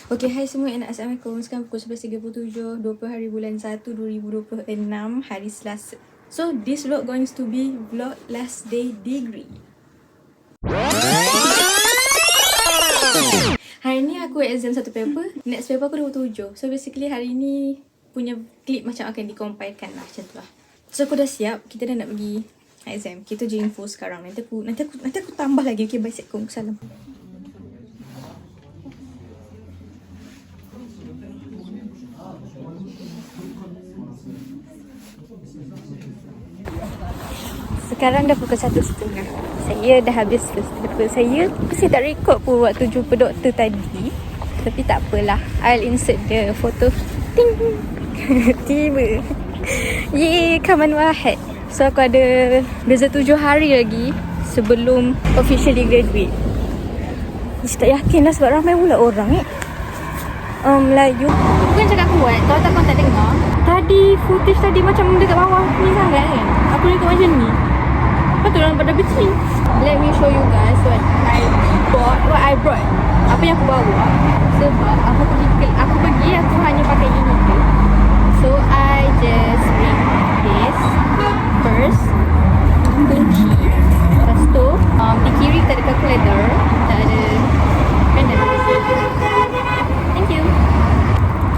Okay, hai semua, Assalamualaikum. Sekarang pukul 11.37, 20 hari bulan 1, 2026, hari Selasa. So, this vlog going to be vlog last day degree. Hari ni aku exam satu paper, next paper aku 27. So, basically hari ni punya clip macam akan dicompilekan lah, macam tu lah. So, aku dah siap, kita dah nak pergi exam. Kita je info sekarang. Nanti aku tambah lagi. Okay, bye, Assalamualaikum. Salam. Sekarang dah pukul 1.30. Saya dah habis first paper saya. Saya tak record pun waktu jumpa doktor tadi. Tapi tak apalah. I'll insert the photo. Ting! Tiba. Yeay, Kaman Wahid. So aku ada beza 7 hari lagi sebelum officially graduate. Saya tak yakin lah sebab ramai pula orang Melayu. Aku kan cakap kuat, kalau tak korang tak dengar. Tadi footage tadi macam dekat bawah ni sangat kan. Aku record macam ni. Lepas tu orang pada benci. Let me show you guys what I brought. Apa yang aku bawa. Sebab aku hanya pakai ini je. So I just bring this first. Kunci. Lepas tu di kiri kita ada calculator. Kita ada pendek. Thank you.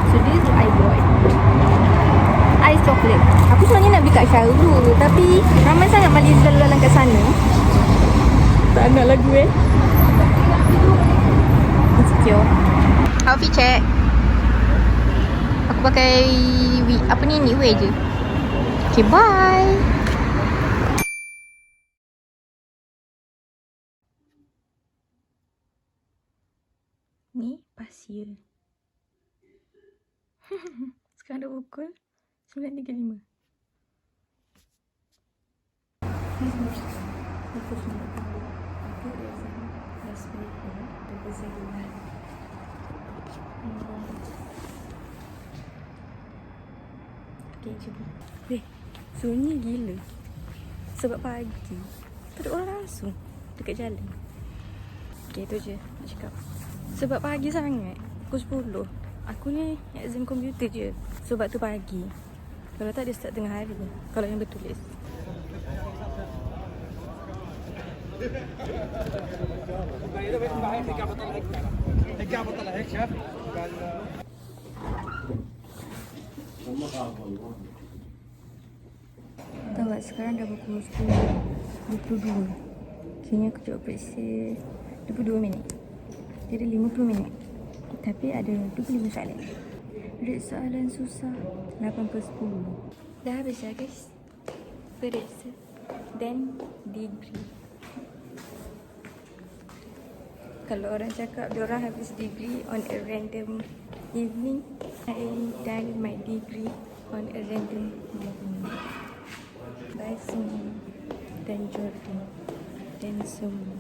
So this is what I bought. Ice chocolate. Aku sebenarnya nak beli kat Syarul, tapi ramai sangat Malaysia lalu-lalang kat sana. Tak nak lagu Insecure. Outfit check. Aku pakai apa ni knitwear je. Okay, bye. Ni pasir. Sekarang dah pukul 9.35. Okay, cuba. Sunyi gila. Sebab pagi tak ada orang langsung dekat jalan. Okay, tu je nak cakap. Sebab pagi sangat, pukul 10. Aku ni exam komputer je. Sebab tu pagi. Kalau tak dia start tengah hari. Kalau yang bertulis. Tahu tak, sekarang dah pukul 10.22. Kini aku cuba periksa 22 minit. Dia ada 50 minit. Tapi ada 25 soalan. Rate soalan susah 8/10. Dah habis lah guys. Periksa dan degree. Kalau orang cakap diorang habis degree on a random evening, I done my degree on a random evening. Bye semua. Dan Jordan dan semua.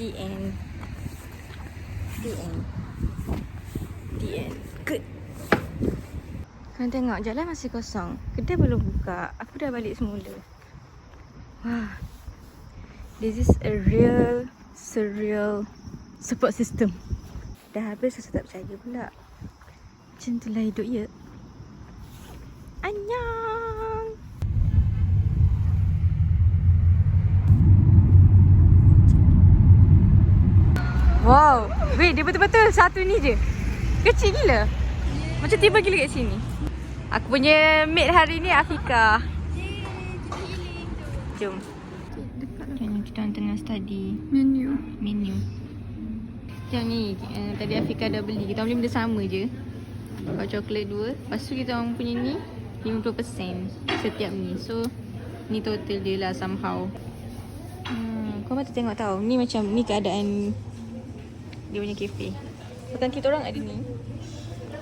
The end. Good. Korang tengok jalan masih kosong. Kedai belum buka. Aku dah balik semula. Wah. This is a real surreal support system. Dah habis rasa tak percaya pula. Macam itulah hidup ya. Annyeong. Wow, wait, dia betul-betul satu ni je. Kecil gila. Macam tiba gila kat sini. Aku punya mate hari ni Afika. Jom. Kita tengah study menu. Yang ni tadi Afika dah beli. Kita beli benda sama je. Kalau coklat 2. Lepas tu kita orang punya ni 50% setiap ni. So ni total dia lah somehow. Kau patut tengok tau. Ni macam ni keadaan dia punya kafe. Bukan kita orang ada ni.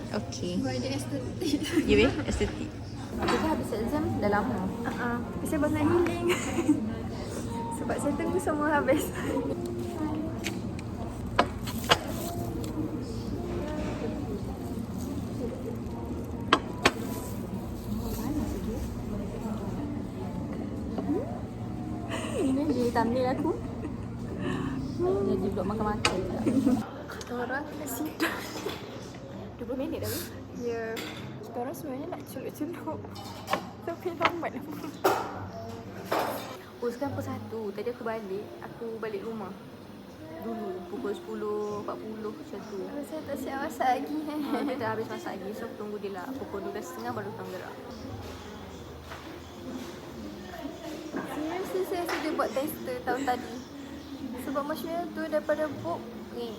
Okay. Buat dia estetik. Ya weh, estetik. Kita habis exam dah lama. Tapi saya bangun healing. Sebab saya tunggu semua habis. jadi thumbnail aku. Jadi vlog makan-makan pula. Kita orang kena sidang. 20 minit dah. Ya. Kita orang sebenarnya nak celup-celup. Tapi lambat. Oh, sekarang pukul 1. Tadi aku balik rumah. Dulu pukul 10.40 macam tu. Saya tak siap masak lagi. Dia dah habis masak lagi. So aku tunggu dia lah. Pukul 12.30 baru tang gerak. Seriously saya sudah buat tester tahun tadi. Sebab marshmallow tu daripada book ni.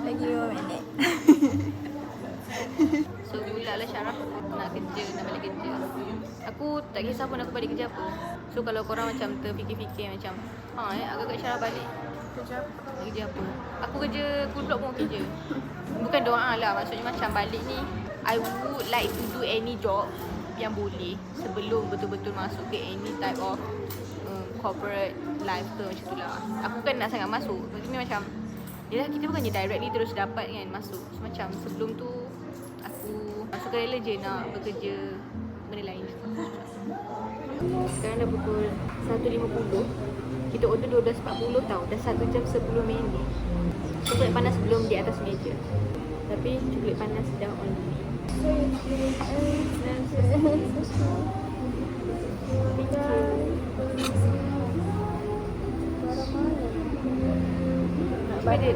Lagi 5 minit. So mula lah Syarah nak kerja, nak balik kerja. Aku tak kisah pun aku balik kerja apa. So kalau korang macam terfikir-fikir macam agak-agak Syarah balik Kerja apa? kerja apa. Aku kerja cool block pun kerja. Bukan doa lah, maksudnya macam balik ni I would like to do any job yang boleh sebelum betul-betul masuk ke any type of corporate life ke macam tu lah. Aku kan nak sangat masuk. Maksudnya macam yelah, kita bukannya directly terus dapat kan masuk. So macam sebelum tu aku sukarela je nak bekerja benda lain. Sekarang dah pukul 1.50. Kita order 12.40 tau. Dah 1 jam 10 minit. Coklat panas belum di atas meja. Tapi coklat panas dah on the way.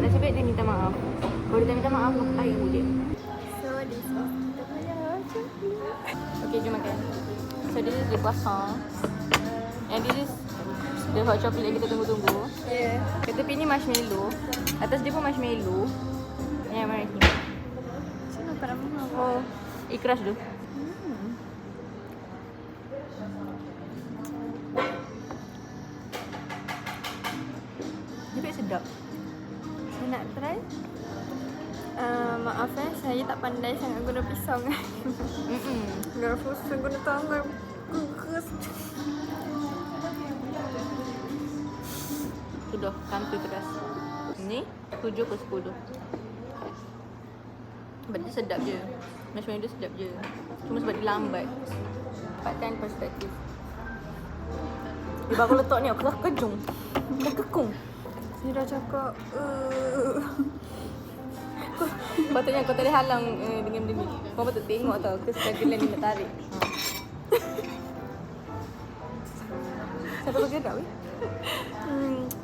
Nasib baik dia minta maaf. Kalau dia minta maaf, aku tayang dia. So this is kita punya coklat. Okay, jom makan. So this is the croissant. And this is the hot chocolate yang kita tunggu-tunggu. Yeah. Kat tepi ni marshmallow. Atas dia pun marshmallow. Yang mana ni? Macam mana pada mama? Oh, ikhlas tu. Dia baik sedap. Saya nak try. Maaf saya tak pandai sangat guna pisau kan. Guna pusing guna tangan. Kus. Sudah, tanpa pedas. Ni 7 ke 10. Sebab dia sedap je. Marshmallow dia sedap je. Cuma sebab dia lambat. Dapatkan perspektif. Dia baru letak ni, aku dah kejung. Dah kekung. Dia dah cakap Patutnya kau tak boleh halang dengan benda ni. Kau patut tengok tau kestrugglean dia nak tarik. Siapa bergerak weh?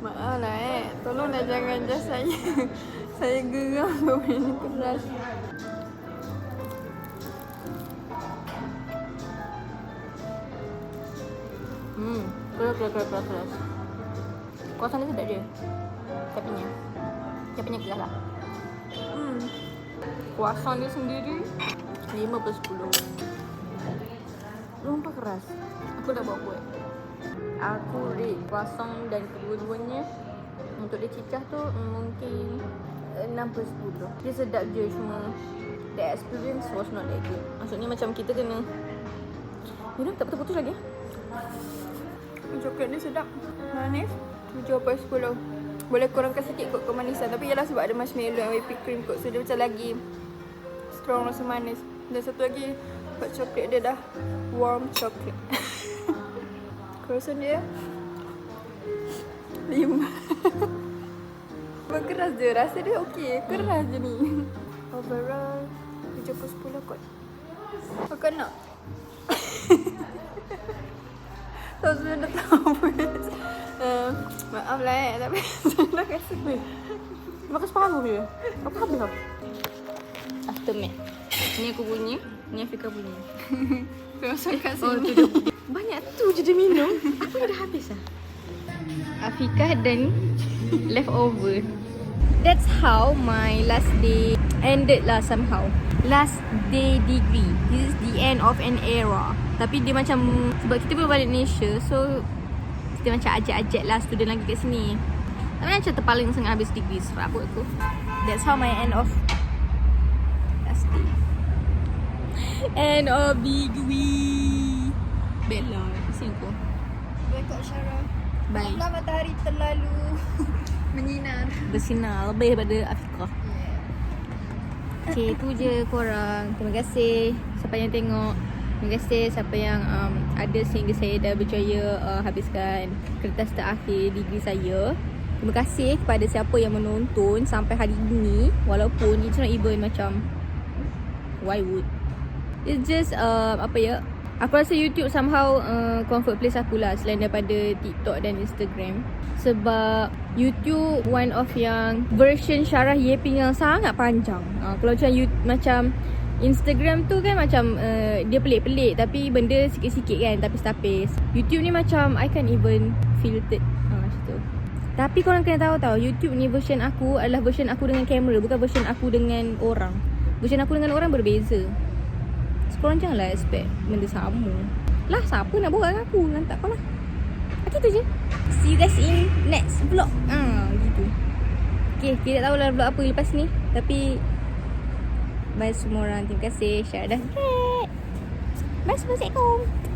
maaf lah tolonglah jangan just saya saya geram benda ni keras. Keras. Kuasa ni sedap je. Tapinya keras lah. Kuasa dia sendiri 5/10. Lumpah keras. Aku dah buat. Aku rate kuasang dan kedua-duanya. Untuk dia cicah tu mungkin 6/10. Dia sedap je, cuma the experience was not that good. Maksudnya macam kita kena tak putus-putus lagi. Coklat ni sedap. Manis 7/10. Boleh kurangkan sikit kot kemanisan. Tapi ialah sebab ada marshmallow dan whipped cream kot. So dia macam lagi strong rasa manis. Dan satu lagi hot chocolate dia dah warm chocolate. Kerusan dia 5. Berkeras je. Rasa dia okey. Keras je ni. Overall 7/10 kot. Kakak nak? So sudah dah tahu. Maaf lah tapi saya dah kasi. Makan separuh je. Aku habis tau. Aftermath. Ni aku punya. Ni Afika punya. Kerusan kat Oh, sini. tu dah. Banyak tu je dia minum. Aku dah habis lah. Afika dan leftover. That's how my last day ended lah somehow. Last day degree. This is the end of an era. Tapi dia macam, sebab kita baru balik Malaysia, so kita macam ajak-ajak lah student lagi kat sini. Tapi macam terpaling sangat habis degree serabut aku. That's how my end of last day. End of degree. Bella, sini aku. Rekod Syarah. Bye. Maaflah matahari terlalu menyinar. Bersinar lebih daripada Afika. Okay, tu je korang. Terima kasih siapa yang tengok. Terima kasih siapa yang ada sehingga saya dah berjaya habiskan kertas terakhir degree saya. Terima kasih kepada siapa yang menonton sampai hari ini. Walaupun it's not even macam why would. It's just apa ya, aku rasa YouTube somehow comfort place aku lah selain daripada TikTok dan Instagram. Sebab YouTube one of yang version Syarah Yeping yang sangat panjang. Kalau macam Instagram tu kan macam dia pelik-pelik tapi benda sikit-sikit kan, tapis-tapis. YouTube ni macam I can't even filtered macam tu. Tapi korang kena tahu tau, YouTube ni version aku adalah version aku dengan kamera, bukan version aku dengan orang. Version aku dengan orang berbeza. So, korang janganlah expect benda sama. Lah siapa nak borak dengan aku? Lantak kau lah. Gitu je. See you guys in next vlog. Gitu. Okay, kita tak tahu lah vlog apa lepas ni. Tapi bye semua orang. Terima kasih. Syarah dah. Bye. Assalamualaikum.